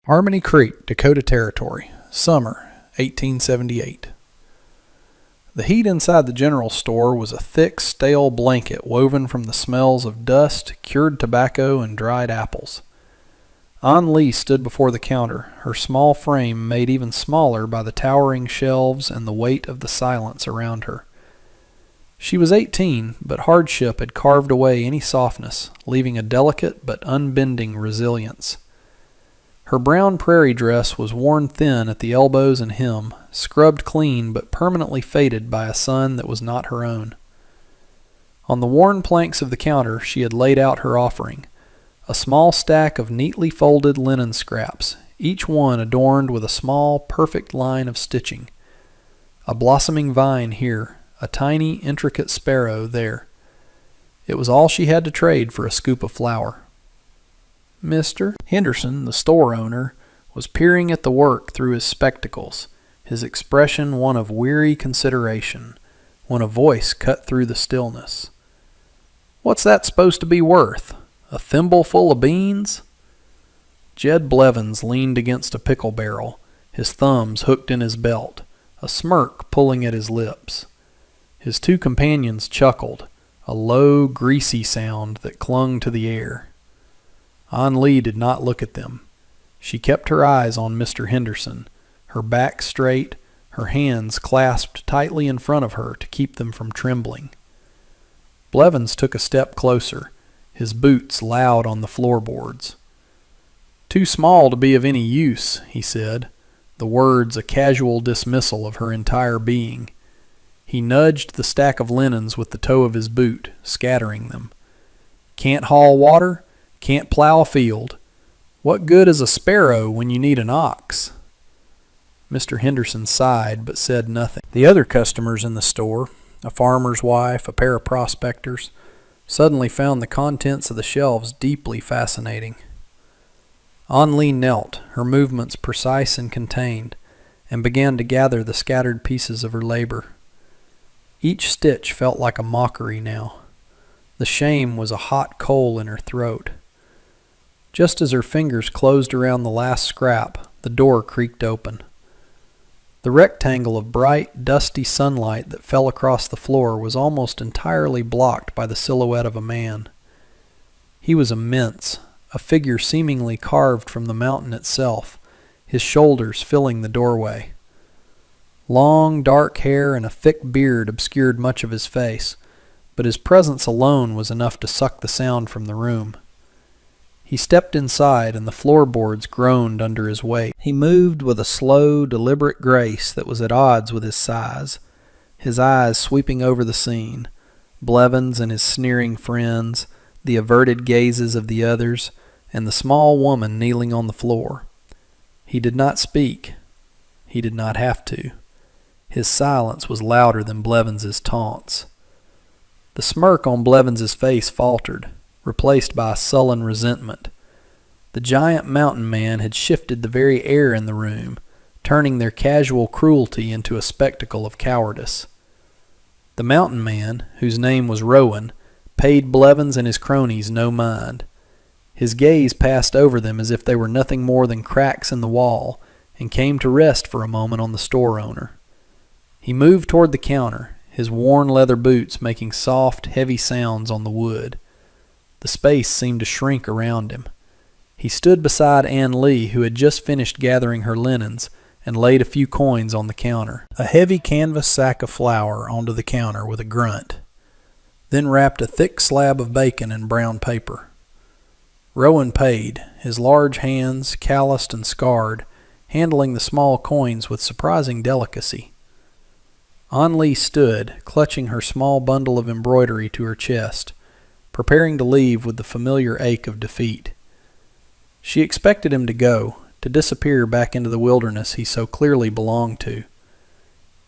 Harmony Creek, Dakota Territory, summer 1878. The heat inside the general store was a thick, stale blanket woven from the smells of dust, cured tobacco, and dried apples. Ann Lee stood before the counter, her small frame made even smaller by the towering shelves and the weight of the silence around her. She was 18, but hardship had carved away any softness, leaving a delicate but unbending resilience. Her brown prairie dress was worn thin at the elbows and hem, scrubbed clean but permanently faded by a sun that was not her own. On the worn planks of the counter she had laid out her offering, a small stack of neatly folded linen scraps, each one adorned with a small, perfect line of stitching. A blossoming vine here, a tiny, intricate sparrow there. It was all she had to trade for a scoop of flour. Mr. Henderson, the store owner, was peering at the work through his spectacles, his expression one of weary consideration, when a voice cut through the stillness. "What's that supposed to be worth? A thimbleful of beans?" Jed Blevins leaned against a pickle barrel, his thumbs hooked in his belt, a smirk pulling at his lips. His two companions chuckled, a low, greasy sound that clung to the air. Ann Lee did not look at them. She kept her eyes on Mr. Henderson, her back straight, her hands clasped tightly in front of her to keep them from trembling. Blevins took a step closer, his boots loud on the floorboards. "Too small to be of any use," he said, the words a casual dismissal of her entire being. He nudged the stack of linens with the toe of his boot, scattering them. "Can't haul water? Can't plow a field. What good is a sparrow when you need an ox?" Mr. Henderson sighed but said nothing. The other customers in the store, a farmer's wife, a pair of prospectors, suddenly found the contents of the shelves deeply fascinating. Ann Lee knelt, her movements precise and contained, and began to gather the scattered pieces of her labor. Each stitch felt like a mockery now. The shame was a hot coal in her throat. Just as her fingers closed around the last scrap, the door creaked open. The rectangle of bright, dusty sunlight that fell across the floor was almost entirely blocked by the silhouette of a man. He was immense, a figure seemingly carved from the mountain itself, his shoulders filling the doorway. Long, dark hair and a thick beard obscured much of his face, but his presence alone was enough to suck the sound from the room. He stepped inside, and the floorboards groaned under his weight. He moved with a slow, deliberate grace that was at odds with his size, his eyes sweeping over the scene, Blevins and his sneering friends, the averted gazes of the others, and the small woman kneeling on the floor. He did not speak. He did not have to. His silence was louder than Blevins's taunts. The smirk on Blevins's face faltered, replaced by a sullen resentment. The giant mountain man had shifted the very air in the room, turning their casual cruelty into a spectacle of cowardice. The mountain man, whose name was Rowan, paid Blevins and his cronies no mind. His gaze passed over them as if they were nothing more than cracks in the wall, and came to rest for a moment on the store owner. He moved toward the counter, his worn leather boots making soft, heavy sounds on the wood. The space seemed to shrink around him. He stood beside Ann Lee, who had just finished gathering her linens, and laid a few coins on the counter. A heavy canvas sack of flour onto the counter with a grunt, then wrapped a thick slab of bacon in brown paper. Rowan paid, his large hands, calloused and scarred, handling the small coins with surprising delicacy. Ann Lee stood, clutching her small bundle of embroidery to her chest, preparing to leave with the familiar ache of defeat. She expected him to go, to disappear back into the wilderness he so clearly belonged to.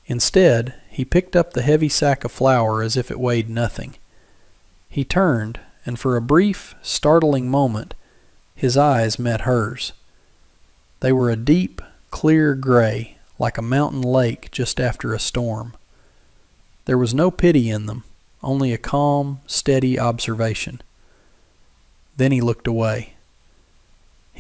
Instead, he picked up the heavy sack of flour as if it weighed nothing. He turned, and for a brief, startling moment, his eyes met hers. They were a deep, clear gray, like a mountain lake just after a storm. There was no pity in them, only a calm, steady observation. Then he looked away.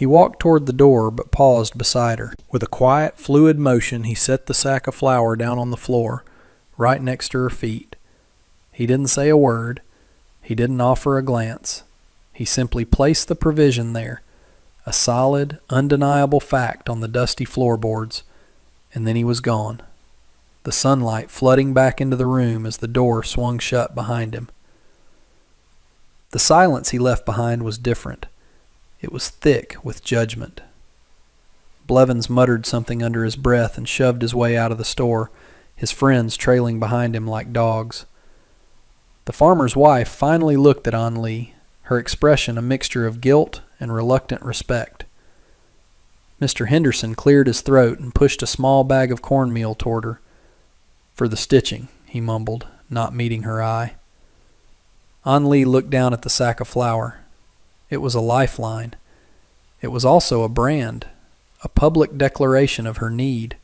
He walked toward the door, but paused beside her. With a quiet, fluid motion, he set the sack of flour down on the floor, right next to her feet. He didn't say a word. He didn't offer a glance. He simply placed the provision there, a solid, undeniable fact on the dusty floorboards, and then he was gone, the sunlight flooding back into the room as the door swung shut behind him. The silence he left behind was different. It was thick with judgment. Blevins muttered something under his breath and shoved his way out of the store, his friends trailing behind him like dogs. The farmer's wife finally looked at An Lee, her expression a mixture of guilt and reluctant respect. Mr. Henderson cleared his throat and pushed a small bag of cornmeal toward her. "For the stitching," he mumbled, not meeting her eye. An Lee looked down at the sack of flour. It was a lifeline. It was also a brand, a public declaration of her need.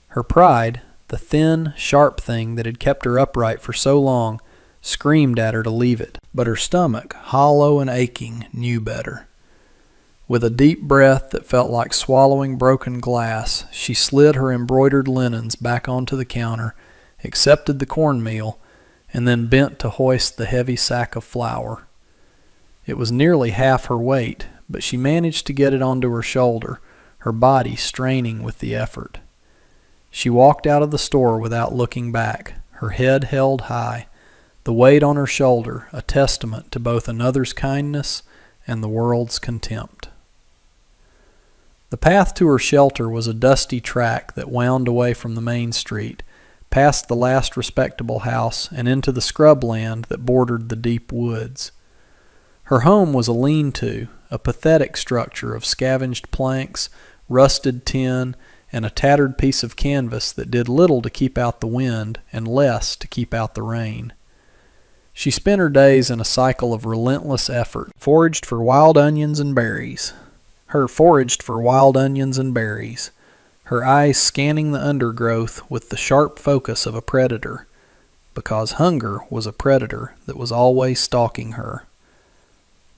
Her pride, the thin, sharp thing that had kept her upright for so long, screamed at her to leave it. But her stomach, hollow and aching, knew better. With a deep breath that felt like swallowing broken glass, she slid her embroidered linens back onto the counter, accepted the cornmeal, and then bent to hoist the heavy sack of flour. It was nearly half her weight, but she managed to get it onto her shoulder, her body straining with the effort. She walked out of the store without looking back, her head held high, the weight on her shoulder a testament to both another's kindness and the world's contempt. The path to her shelter was a dusty track that wound away from the main street, past the last respectable house and into the scrubland that bordered the deep woods. Her home was a lean-to, a pathetic structure of scavenged planks, rusted tin, and a tattered piece of canvas that did little to keep out the wind and less to keep out the rain. She spent her days in a cycle of relentless effort, foraged for wild onions and berries. Her eyes scanning the undergrowth with the sharp focus of a predator, because hunger was a predator that was always stalking her.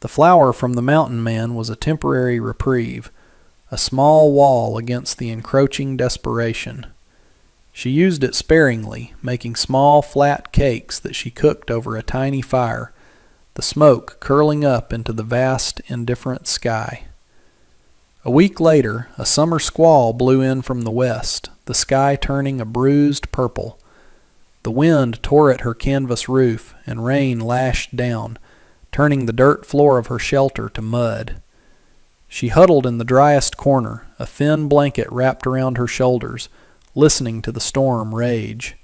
The flour from the mountain man was a temporary reprieve, a small wall against the encroaching desperation. She used it sparingly, making small, flat cakes that she cooked over a tiny fire, the smoke curling up into the vast, indifferent sky. A week later, a summer squall blew in from the west, the sky turning a bruised purple. The wind tore at her canvas roof, and rain lashed down, turning the dirt floor of her shelter to mud. She huddled in the driest corner, a thin blanket wrapped around her shoulders, listening to the storm rage.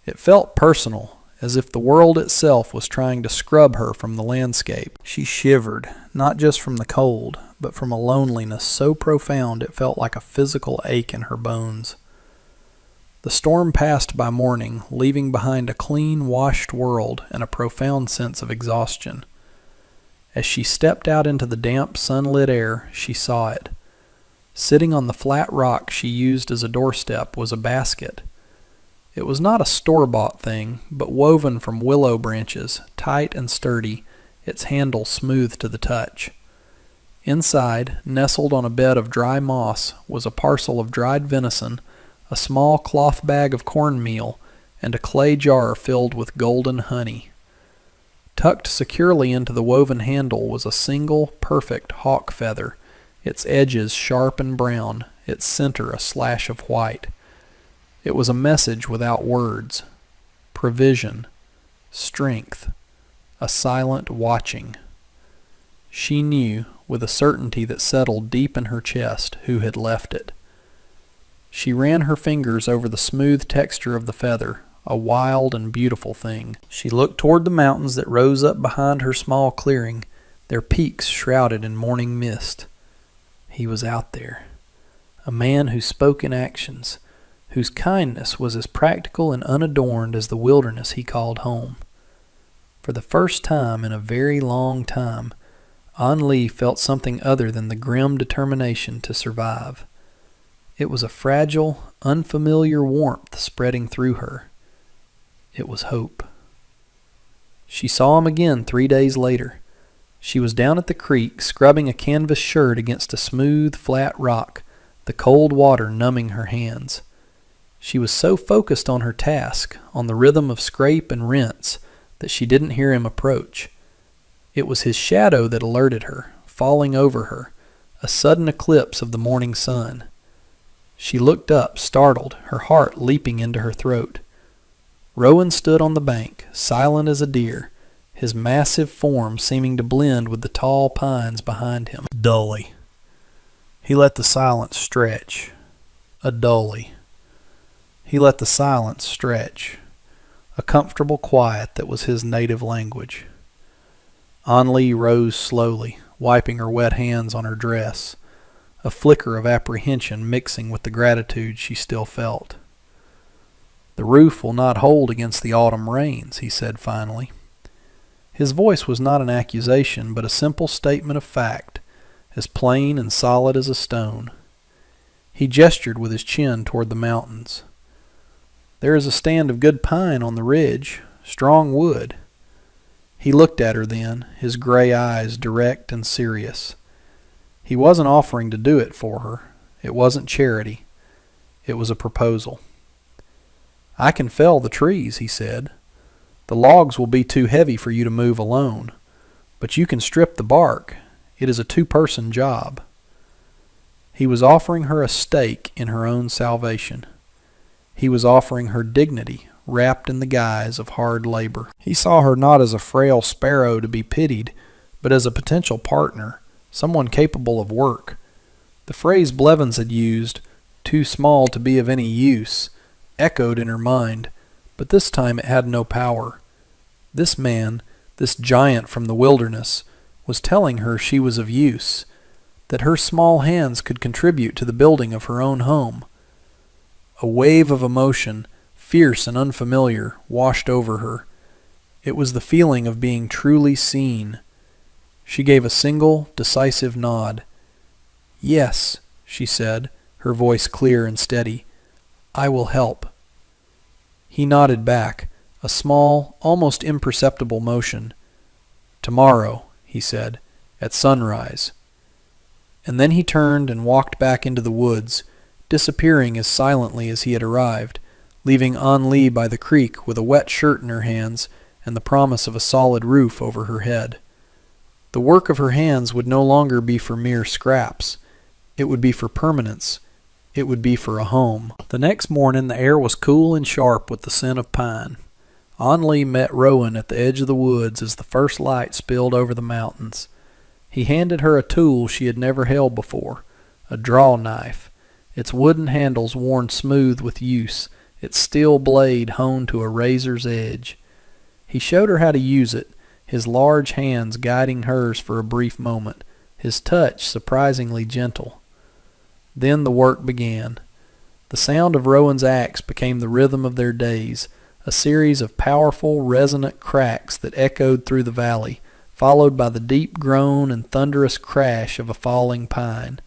It felt personal, as if the world itself was trying to scrub her from the landscape. She shivered, not just from the cold, but from a loneliness so profound it felt like a physical ache in her bones. The storm passed by morning, leaving behind a clean, washed world and a profound sense of exhaustion. As she stepped out into the damp, sunlit air, she saw it. Sitting on the flat rock she used as a doorstep was a basket. It was not a store-bought thing, but woven from willow branches, tight and sturdy, its handle smooth to the touch. Inside, nestled on a bed of dry moss, was a parcel of dried venison, a small cloth bag of cornmeal, and a clay jar filled with golden honey. Tucked securely into the woven handle was a single, perfect hawk feather, its edges sharp and brown, its center a slash of white. It was a message without words. Provision, strength, a silent watching. She knew, with a certainty that settled deep in her chest, who had left it. She ran her fingers over the smooth texture of the feather, a wild and beautiful thing. She looked toward the mountains that rose up behind her small clearing, their peaks shrouded in morning mist. He was out there, a man who spoke in actions, whose kindness was as practical and unadorned as the wilderness he called home. For the first time in a very long time, An Lee felt something other than the grim determination to survive. It was a fragile, unfamiliar warmth spreading through her. It was hope. She saw him again 3 days later. She was down at the creek, scrubbing a canvas shirt against a smooth, flat rock, the cold water numbing her hands. She was so focused on her task, on the rhythm of scrape and rinse, that she didn't hear him approach. It was his shadow that alerted her, falling over her, a sudden eclipse of the morning sun. She looked up, startled, her heart leaping into her throat. Rowan stood on the bank, silent as a deer, his massive form seeming to blend with the tall pines behind him. Dully. He let the silence stretch. A dully. He let the silence stretch. A comfortable quiet that was his native language. An Lee rose slowly, wiping her wet hands on her dress, a flicker of apprehension mixing with the gratitude she still felt. "The roof will not hold against the autumn rains," he said finally. His voice was not an accusation, but a simple statement of fact, as plain and solid as a stone. He gestured with his chin toward the mountains. "There is a stand of good pine on the ridge, strong wood." He looked at her then, his gray eyes direct and serious. He wasn't offering to do it for her. It wasn't charity. It was a proposal. "I can fell the trees," he said. "The logs will be too heavy for you to move alone, but you can strip the bark. It is a two-person job." He was offering her a stake in her own salvation. He was offering her dignity wrapped in the guise of hard labor. He saw her not as a frail sparrow to be pitied, but as a potential partner, someone capable of work. The phrase Blevins had used, "too small to be of any use," echoed in her mind, but this time it had no power. This man, this giant from the wilderness, was telling her she was of use, that her small hands could contribute to the building of her own home. A wave of emotion, fierce and unfamiliar, washed over her. It was the feeling of being truly seen. She gave a single, decisive nod. "Yes," she said, her voice clear and steady. "I will help." He nodded back, a small, almost imperceptible motion. "Tomorrow," he said, "at sunrise." And then he turned and walked back into the woods, disappearing as silently as he had arrived, leaving An Lee by the creek with a wet shirt in her hands and the promise of a solid roof over her head. The work of her hands would no longer be for mere scraps. It would be for permanence. It would be for a home. The next morning the air was cool and sharp with the scent of pine. An Lee met Rowan at the edge of the woods as the first light spilled over the mountains. He handed her a tool she had never held before, a draw knife, its wooden handles worn smooth with use, its steel blade honed to a razor's edge. He showed her how to use it, his large hands guiding hers for a brief moment, his touch surprisingly gentle. Then the work began. The sound of Rowan's axe became the rhythm of their days, a series of powerful, resonant cracks that echoed through the valley, followed by the deep groan and thunderous crash of a falling pine.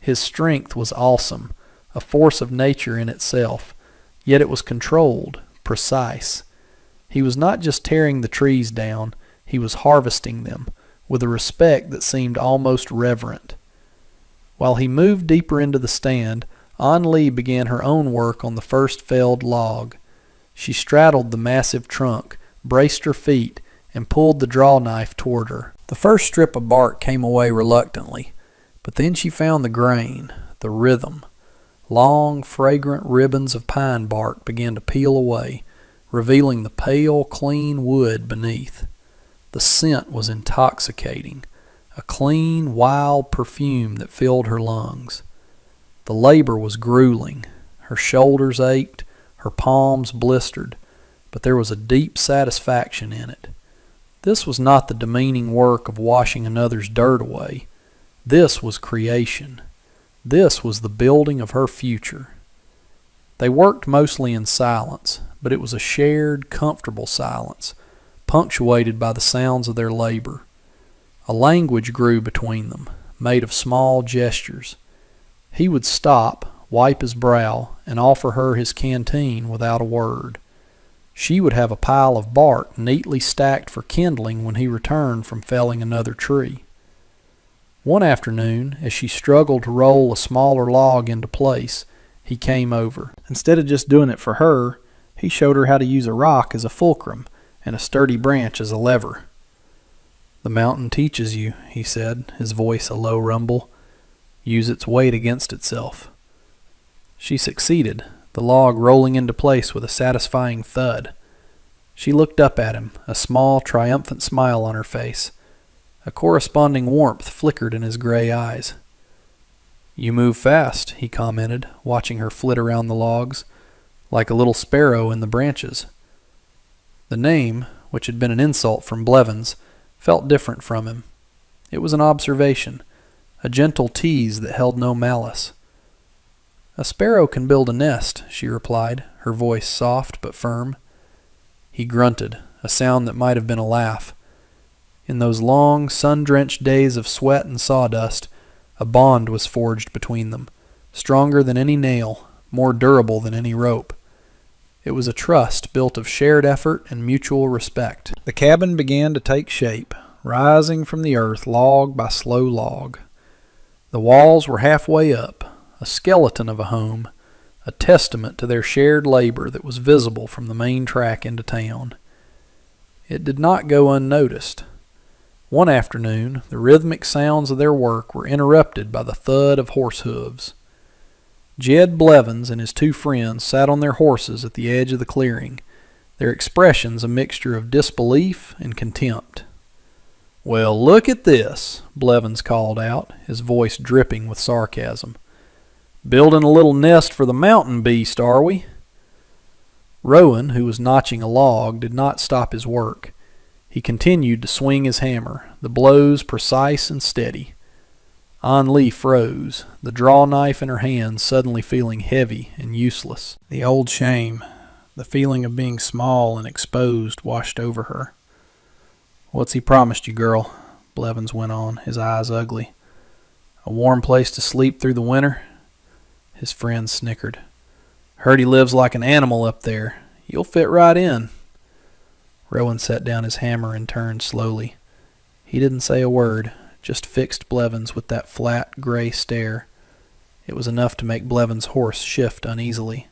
His strength was awesome, a force of nature in itself, yet it was controlled, precise. He was not just tearing the trees down, he was harvesting them, with a respect that seemed almost reverent. While he moved deeper into the stand, An Lee began her own work on the first felled log. She straddled the massive trunk, braced her feet, and pulled the draw knife toward her. The first strip of bark came away reluctantly, but then she found the grain, the rhythm. Long, fragrant ribbons of pine bark began to peel away, revealing the pale, clean wood beneath. The scent was intoxicating, a clean, wild perfume that filled her lungs. The labor was grueling. Her shoulders ached, her palms blistered, but there was a deep satisfaction in it. This was not the demeaning work of washing another's dirt away. This was creation. This was the building of her future. They worked mostly in silence, but it was a shared, comfortable silence, punctuated by the sounds of their labor. A language grew between them, made of small gestures. He would stop, wipe his brow, and offer her his canteen without a word. She would have a pile of bark neatly stacked for kindling when he returned from felling another tree. One afternoon, as she struggled to roll a smaller log into place, he came over. Instead of just doing it for her, he showed her how to use a rock as a fulcrum and a sturdy branch as a lever. "The mountain teaches you," he said, his voice a low rumble. "Use its weight against itself." She succeeded, the log rolling into place with a satisfying thud. She looked up at him, a small, triumphant smile on her face. A corresponding warmth flickered in his gray eyes. "You move fast," he commented, watching her flit around the logs, "like a little sparrow in the branches." The name, which had been an insult from Blevins, felt different from him. It was an observation, a gentle tease that held no malice. "A sparrow can build a nest," she replied, her voice soft but firm. He grunted, a sound that might have been a laugh. In those long, sun-drenched days of sweat and sawdust, a bond was forged between them, stronger than any nail, more durable than any rope. It was a trust built of shared effort and mutual respect. The cabin began to take shape, rising from the earth log by slow log. The walls were halfway up, a skeleton of a home, a testament to their shared labor that was visible from the main track into town. It did not go unnoticed. One afternoon, the rhythmic sounds of their work were interrupted by the thud of horse hooves. Jed Blevins and his two friends sat on their horses at the edge of the clearing, their expressions a mixture of disbelief and contempt. "Well, look at this," Blevins called out, his voice dripping with sarcasm. "Building a little nest for the mountain beast, are we?" Rowan, who was notching a log, did not stop his work. He continued to swing his hammer, the blows precise and steady. An Lee froze, the draw knife in her hand suddenly feeling heavy and useless. The old shame, the feeling of being small and exposed, washed over her. "What's he promised you, girl?" Blevins went on, his eyes ugly. "A warm place to sleep through the winter?" His friend snickered. "Heard he lives like an animal up there. You'll fit right in." Rowan set down his hammer and turned slowly. He didn't say a word, just fixed Blevins with that flat, gray stare. It was enough to make Blevins' horse shift uneasily.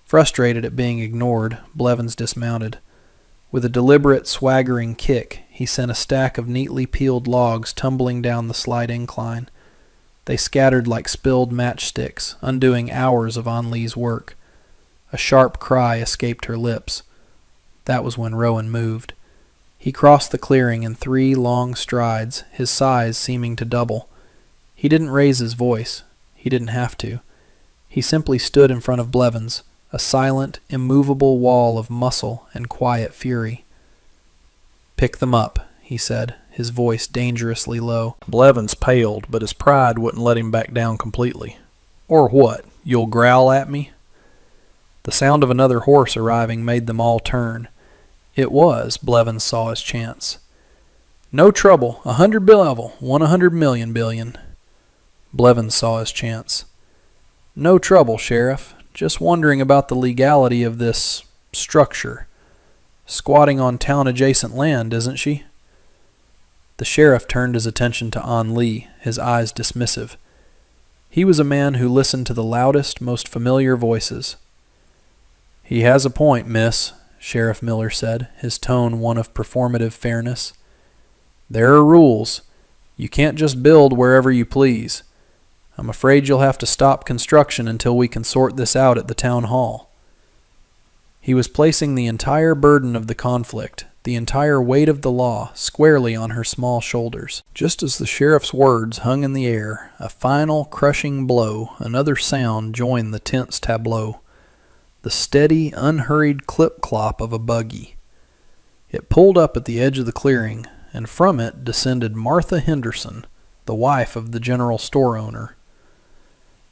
Frustrated at being ignored, Blevins dismounted. With a deliberate, swaggering kick, he sent a stack of neatly peeled logs tumbling down the slight incline. They scattered like spilled matchsticks, undoing hours of An Lee's work. A sharp cry escaped her lips. That was when Rowan moved. He crossed the clearing in 3 long strides, his size seeming to double. He didn't raise his voice. He didn't have to. He simply stood in front of Blevins, a silent, immovable wall of muscle and quiet fury. "Pick them up," he said, his voice dangerously low. Blevins paled, but his pride wouldn't let him back down completely. "Or what? You'll growl at me?" The sound of another horse arriving made them all turn. It was, Blevins saw his chance. "No trouble. 100 level. 100 million billion." Blevins saw his chance. "No trouble, Sheriff. Just wondering about the legality of this structure. Squatting on town-adjacent land, isn't she?" The sheriff turned his attention to An Lee, his eyes dismissive. He was a man who listened to the loudest, most familiar voices. "He has a point, miss," Sheriff Miller said, his tone one of performative fairness. "There are rules. You can't just build wherever you please. I'm afraid you'll have to stop construction until we can sort this out at the town hall." He was placing the entire burden of the conflict, the entire weight of the law, squarely on her small shoulders. Just as the sheriff's words hung in the air, a final, crushing blow, another sound joined the tense tableau. The steady, unhurried clip-clop of a buggy. It pulled up at the edge of the clearing, and from it descended Martha Henderson, the wife of the general store owner.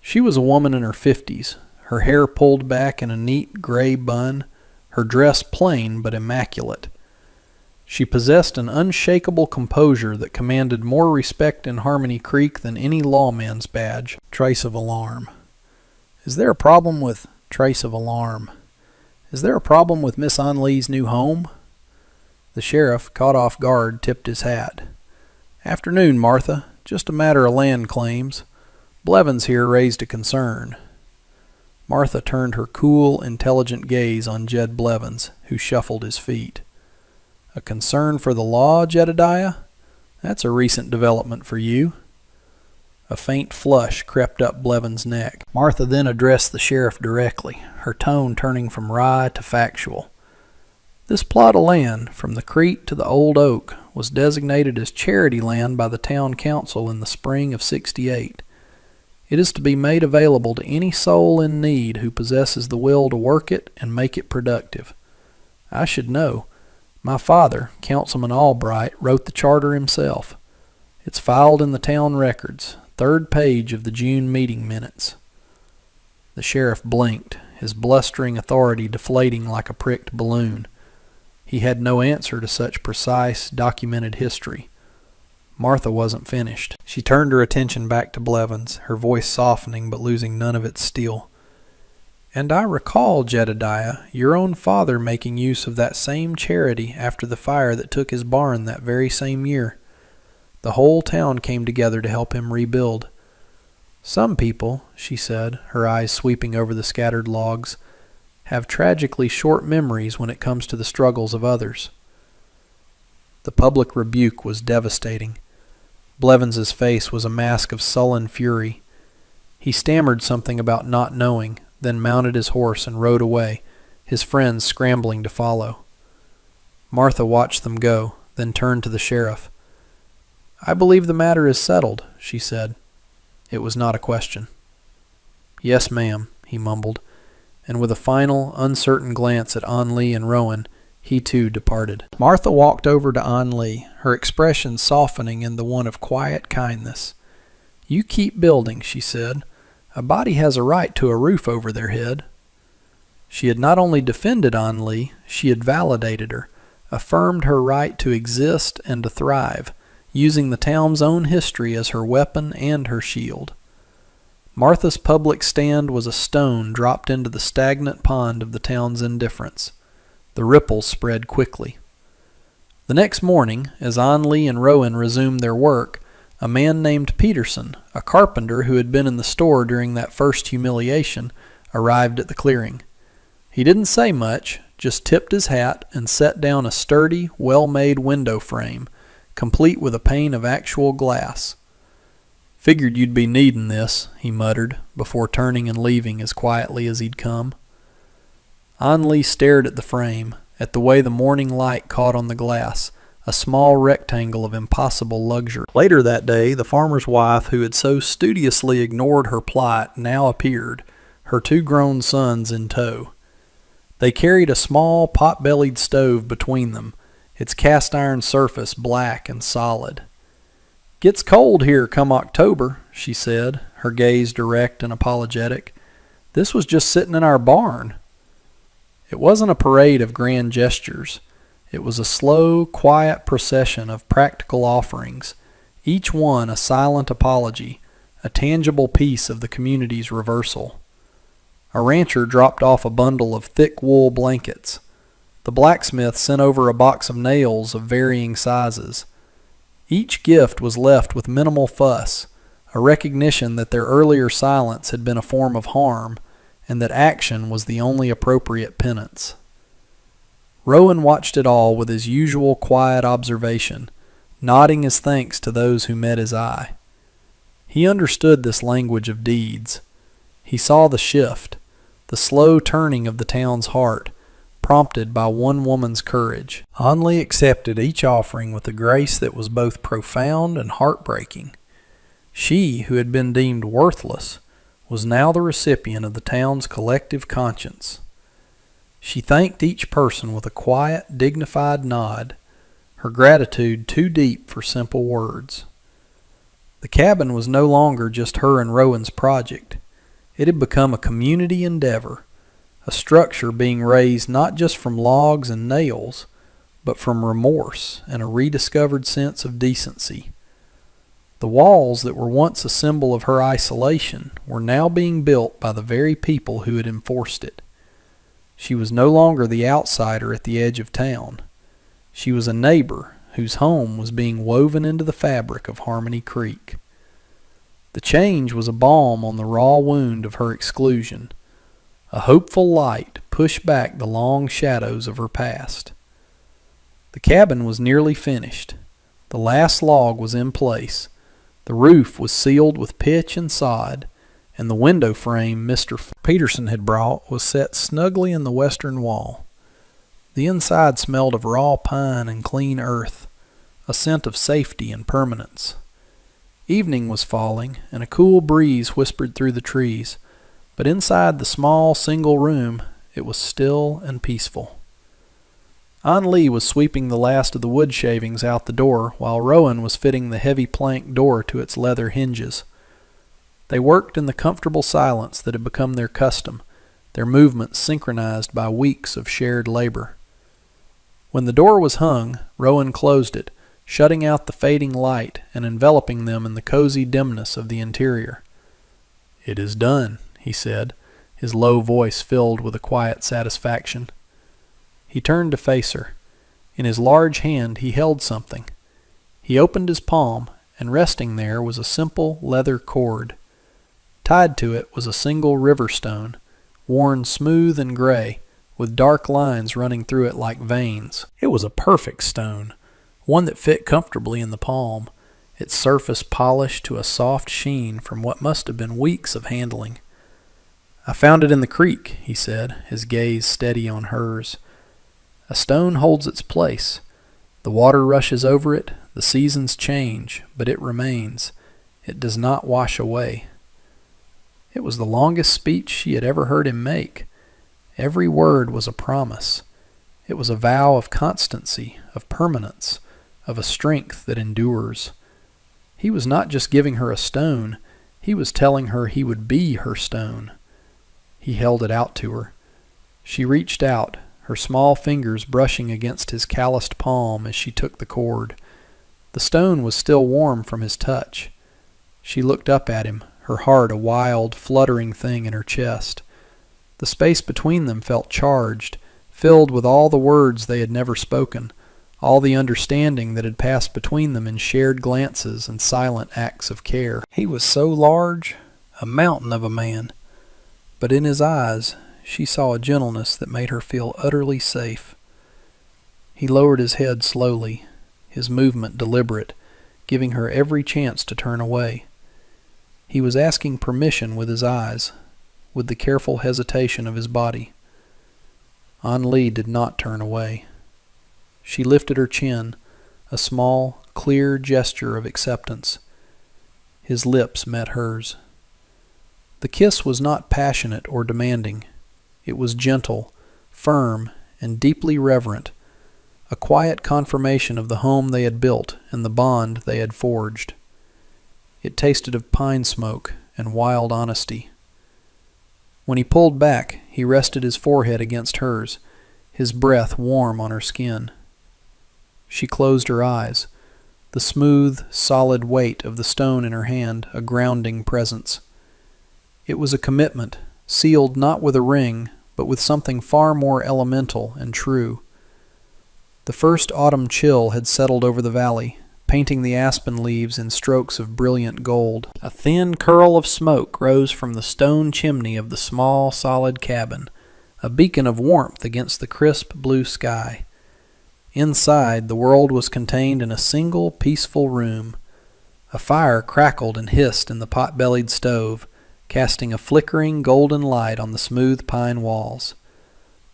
She was a woman in her 50s, her hair pulled back in a neat gray bun, her dress plain but immaculate. She possessed an unshakable composure that commanded more respect in Harmony Creek than any lawman's badge. Trace of alarm. Is there a problem with trace of alarm? "Is there a problem with Miss Onlee's new home?" The sheriff, caught off guard, tipped his hat. "Afternoon, Martha. Just a matter of land claims. Blevins here raised a concern." Martha turned her cool, intelligent gaze on Jed Blevins, who shuffled his feet. "A concern for the law, Jedediah? That's a recent development for you." A faint flush crept up Blevins' neck. Martha then addressed the sheriff directly, her tone turning from wry to factual. "This plot of land, from the Crete to the Old Oak, was designated as charity land by the town council in the spring of '68. It is to be made available to any soul in need who possesses the will to work it and make it productive. I should know. My father, Councilman Albright, wrote the charter himself. It's filed in the town records, 3rd page of the June meeting minutes." The sheriff blinked, his blustering authority deflating like a pricked balloon. He had no answer to such precise, documented history. Martha wasn't finished. She turned her attention back to Blevins, her voice softening but losing none of its steel. "And I recall, Jedediah, your own father making use of that same charity after the fire that took his barn that very same year. The whole town came together to help him rebuild. Some people," she said, her eyes sweeping over the scattered logs, "have tragically short memories when it comes to the struggles of others." The public rebuke was devastating. Blevins's face was a mask of sullen fury. He stammered something about not knowing, then mounted his horse and rode away, his friends scrambling to follow. Martha watched them go, then turned to the sheriff. "I believe the matter is settled," she said. It was not a question. "Yes, ma'am," he mumbled, and with a final, uncertain glance at Onlee and Rowan, he too departed. Martha walked over to Onlee, her expression softening into one of quiet kindness. "You keep building," she said. "A body has a right to a roof over their head." She had not only defended Onlee, she had validated her, affirmed her right to exist and to thrive, using the town's own history as her weapon and her shield. Martha's public stand was a stone dropped into the stagnant pond of the town's indifference. The ripples spread quickly. The next morning, as Onlee and Rowan resumed their work, a man named Peterson, a carpenter who had been in the store during that first humiliation, arrived at the clearing. He didn't say much, just tipped his hat and set down a sturdy, well-made window frame, complete with a pane of actual glass. "Figured you'd be needin' this," he muttered, before turning and leaving as quietly as he'd come. Onlee stared at the frame, at the way the morning light caught on the glass, a small rectangle of impossible luxury. Later that day, the farmer's wife who had so studiously ignored her plight now appeared, her 2 grown sons in tow. They carried a small pot-bellied stove between them, its cast-iron surface black and solid. "Gets cold here come October," she said, her gaze direct and apologetic. "This was just sitting in our barn." It wasn't a parade of grand gestures. It was a slow, quiet procession of practical offerings, each one a silent apology, a tangible piece of the community's reversal. A rancher dropped off a bundle of thick wool blankets. The blacksmith sent over a box of nails of varying sizes. Each gift was left with minimal fuss, a recognition that their earlier silence had been a form of harm, and that action was the only appropriate penance. Rowan watched it all with his usual quiet observation, nodding his thanks to those who met his eye. He understood this language of deeds. He saw the shift, the slow turning of the town's heart, prompted by one woman's courage. Onlee accepted each offering with a grace that was both profound and heartbreaking. She, who had been deemed worthless, was now the recipient of the town's collective conscience. She thanked each person with a quiet, dignified nod, her gratitude too deep for simple words. The cabin was no longer just her and Rowan's project. It had become a community endeavor, a structure being raised not just from logs and nails, but from remorse and a rediscovered sense of decency. The walls that were once a symbol of her isolation were now being built by the very people who had enforced it. She was no longer the outsider at the edge of town. She was a neighbor whose home was being woven into the fabric of Harmony Creek. The change was a balm on the raw wound of her exclusion. A hopeful light pushed back the long shadows of her past. The cabin was nearly finished. The last log was in place. The roof was sealed with pitch and sod, and the window frame Mr. Peterson had brought was set snugly in the western wall. The inside smelled of raw pine and clean earth, a scent of safety and permanence. Evening was falling, and a cool breeze whispered through the trees, but inside the small single room it was still and peaceful. An Lee was sweeping the last of the wood shavings out the door while Rowan was fitting the heavy plank door to its leather hinges. They worked in the comfortable silence that had become their custom, their movements synchronized by weeks of shared labor. When the door was hung, Rowan closed it, shutting out the fading light and enveloping them in the cozy dimness of the interior. "It is done," he said, his low voice filled with a quiet satisfaction. He turned to face her. In his large hand he held something. He opened his palm, and resting there was a simple leather cord. Tied to it was a single river stone, worn smooth and gray, with dark lines running through it like veins. It was a perfect stone, one that fit comfortably in the palm, its surface polished to a soft sheen from what must have been weeks of handling. "I found it in the creek," he said, his gaze steady on hers. "A stone holds its place. The water rushes over it, the seasons change, but it remains. It does not wash away." It was the longest speech she had ever heard him make. Every word was a promise. It was a vow of constancy, of permanence, of a strength that endures. He was not just giving her a stone, he was telling her he would be her stone. He held it out to her. She reached out, her small fingers brushing against his calloused palm as she took the cord. The stone was still warm from his touch. She looked up at him, her heart a wild, fluttering thing in her chest. The space between them felt charged, filled with all the words they had never spoken, all the understanding that had passed between them in shared glances and silent acts of care. He was so large, a mountain of a man, but in his eyes she saw a gentleness that made her feel utterly safe. He lowered his head slowly, his movement deliberate, giving her every chance to turn away. He was asking permission with his eyes, with the careful hesitation of his body. An Lee did not turn away. She lifted her chin, a small, clear gesture of acceptance. His lips met hers. The kiss was not passionate or demanding. It was gentle, firm, and deeply reverent, a quiet confirmation of the home they had built and the bond they had forged. It tasted of pine smoke and wild honesty. When he pulled back, he rested his forehead against hers, his breath warm on her skin. She closed her eyes, the smooth, solid weight of the stone in her hand a grounding presence. It was a commitment, sealed not with a ring, but with something far more elemental and true. The first autumn chill had settled over the valley, painting the aspen leaves in strokes of brilliant gold. A thin curl of smoke rose from the stone chimney of the small, solid cabin, a beacon of warmth against the crisp blue sky. Inside, the world was contained in a single, peaceful room. A fire crackled and hissed in the pot-bellied stove, casting a flickering golden light on the smooth pine walls.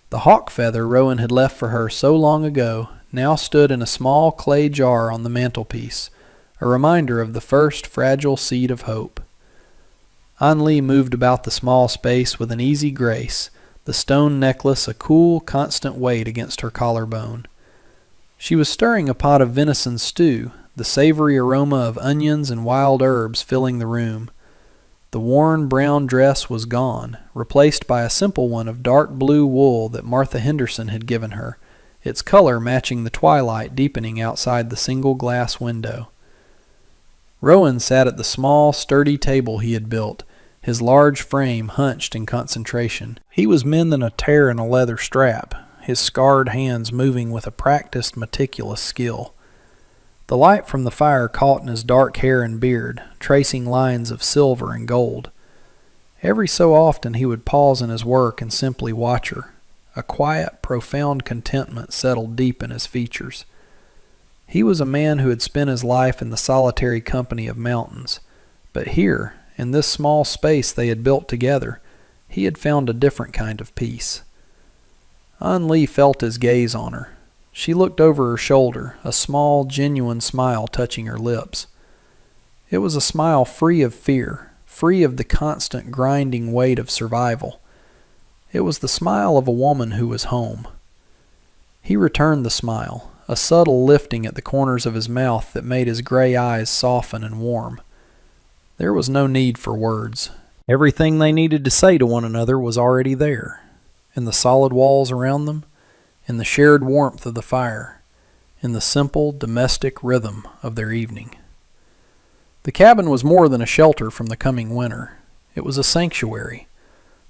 The hawk feather Rowan had left for her so long ago now stood in a small clay jar on the mantelpiece, a reminder of the first fragile seed of hope. An Lee moved about the small space with an easy grace, the stone necklace a cool, constant weight against her collarbone. She was stirring a pot of venison stew, the savory aroma of onions and wild herbs filling the room. The worn brown dress was gone, replaced by a simple one of dark blue wool that Martha Henderson had given her, its color matching the twilight deepening outside the single glass window. Rowan sat at the small, sturdy table he had built, his large frame hunched in concentration. He was mending a tear in a leather strap, his scarred hands moving with a practiced, meticulous skill. The light from the fire caught in his dark hair and beard, tracing lines of silver and gold. Every so often he would pause in his work and simply watch her. A quiet, profound contentment settled deep in his features. He was a man who had spent his life in the solitary company of mountains, but here, in this small space they had built together, he had found a different kind of peace. An Lee felt his gaze on her. She looked over her shoulder, a small, genuine smile touching her lips. It was a smile free of fear, free of the constant grinding weight of survival. It was the smile of a woman who was home. He returned the smile, a subtle lifting at the corners of his mouth that made his gray eyes soften and warm. There was no need for words. Everything they needed to say to one another was already there, in the solid walls around them, in the shared warmth of the fire, in the simple domestic rhythm of their evening. The cabin was more than a shelter from the coming winter. It was a sanctuary,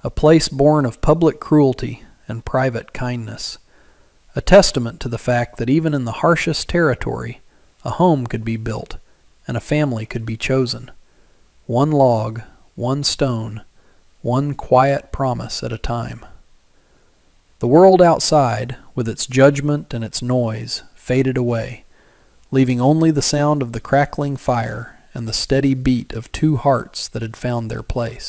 a place born of public cruelty and private kindness, a testament to the fact that even in the harshest territory, a home could be built and a family could be chosen. One log, one stone, one quiet promise at a time. The world outside, with its judgment and its noise, faded away, leaving only the sound of the crackling fire and the steady beat of two hearts that had found their place.